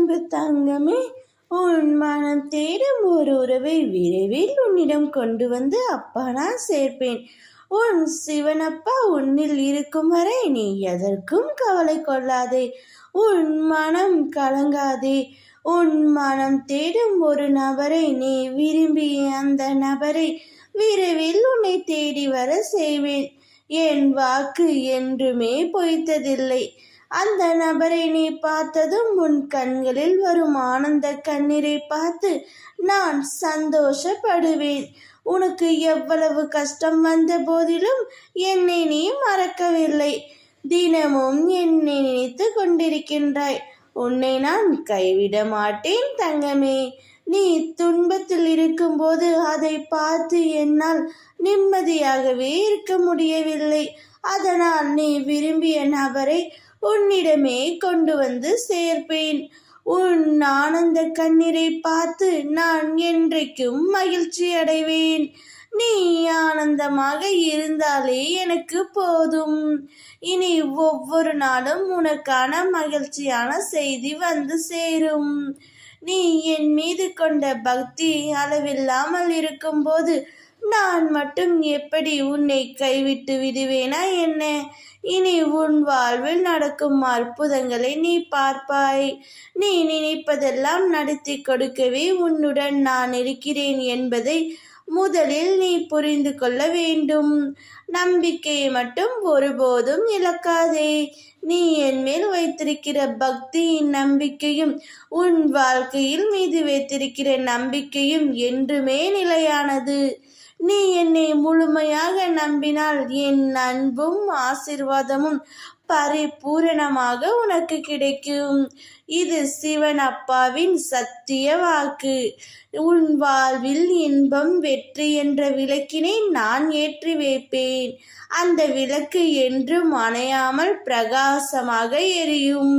அன்பு தங்கமே, உன் மனம் தேடும் ஒரு உறவை விரைவில் உன்னிடம் கொண்டு வந்து அப்பா நான் சேர்ப்பேன். உன் சிவனப்பா உன்னில் இருக்கும் வரை நீ எதற்கும் கவலை கொள்ளாதே. உன் மனம் கலங்காதே. உன் மனம் தேடும் ஒரு நபரை நீ விரும்பி அந்த நபரை விரைவில் உன்னை தேடி வர செய்வேன். என் வாக்கு என்றுமே பொய்த்ததில்லை. அந்த நபரை நீ பார்த்ததும் உன் கண்களில் வரும் ஆனந்த கண்ணீரை பார்த்து நான் சந்தோஷப்படுவேன். உனக்கு எவ்வளவு கஷ்டம் வந்த போதிலும் என்னை நீ மறக்கவில்லை. தினமும் என்னை நினைத்து கொண்டிருக்கின்றாய். உன்னை நான் கைவிட மாட்டேன் தங்கமே. நீ துன்பத்தில் இருக்கும்போது அதை பார்த்து என்னால் நிம்மதியாகவே இருக்க முடியவில்லை. அதனால் நீ விரும்பிய நபரை உன்னிடமே கொண்டு வந்து சேர்ப்பேன். உன் ஆனந்த கண்ணீரை பார்த்து நான் என்றைக்கும் மகிழ்ச்சி அடைவேன். நீ ஆனந்தமாக இருந்தாலே எனக்கு போதும். இனி ஒவ்வொரு நாளும் உனக்கான மகிழ்ச்சியான செய்தி வந்து சேரும். நீ என் மீது கொண்ட பக்தி அளவில்லாமல் இருக்கும்போது நான் மட்டும் எப்படி உன்னை கைவிட்டு விடுவேனா என்ன? இனி உன் வாழ்வில் நடக்கும் அற்புதங்களை நீ பார்ப்பாய். நீ நினைப்பதெல்லாம் நடத்தி கொடுக்கவே உன்னுடன் நான் இருக்கிறேன் என்பதை முதலில் நீ புரிந்து கொள்ள வேண்டும். நம்பிக்கையை மட்டும் ஒருபோதும் இழக்காதே. நீ என் மேல் வைத்திருக்கிற பக்தியின் நம்பிக்கையும் உன் வாழ்க்கையில் மீது வைத்திருக்கிற நம்பிக்கையும் என்றுமே நிலையானது. நீ என்னை முழுமையாக நம்பினால் என் அன்பும் ஆசீர்வாதமும் பரிபூரணமாக உனக்கு கிடைக்கும். இது சிவன் அப்பாவின் சத்திய வாக்கு. உன் வாழ்வில் இன்பம் வெற்றி என்ற விளக்கினை நான் ஏற்றி வைப்பேன். அந்த விளக்கு என்றும் அணையாமல் பிரகாசமாக எரியும்.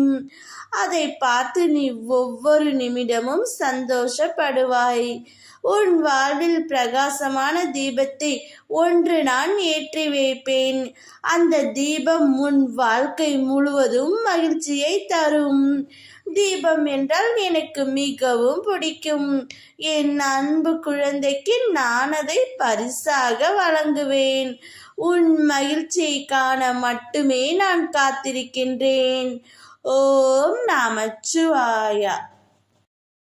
அதை பார்த்து நீ ஒவ்வொரு நிமிடமும் சந்தோஷப்படுவாய். உன் வாழ்வில் பிரகாசமான தீபத்தை ஒன்று நான் ஏற்றி வைப்பேன். அந்த தீபம் உன் வாழ்க்கை முழுவதும் மகிழ்ச்சியை தரும். தீபம் என்றால் எனக்கு மிகவும் பிடிக்கும். என் அன்பு குழந்தைக்கு நான் அதை பரிசாக வழங்குவேன். உன் மகிழ்ச்சியை காண மட்டுமே நான் காத்திருக்கின்றேன். ஓம் நமச்சிவாயா.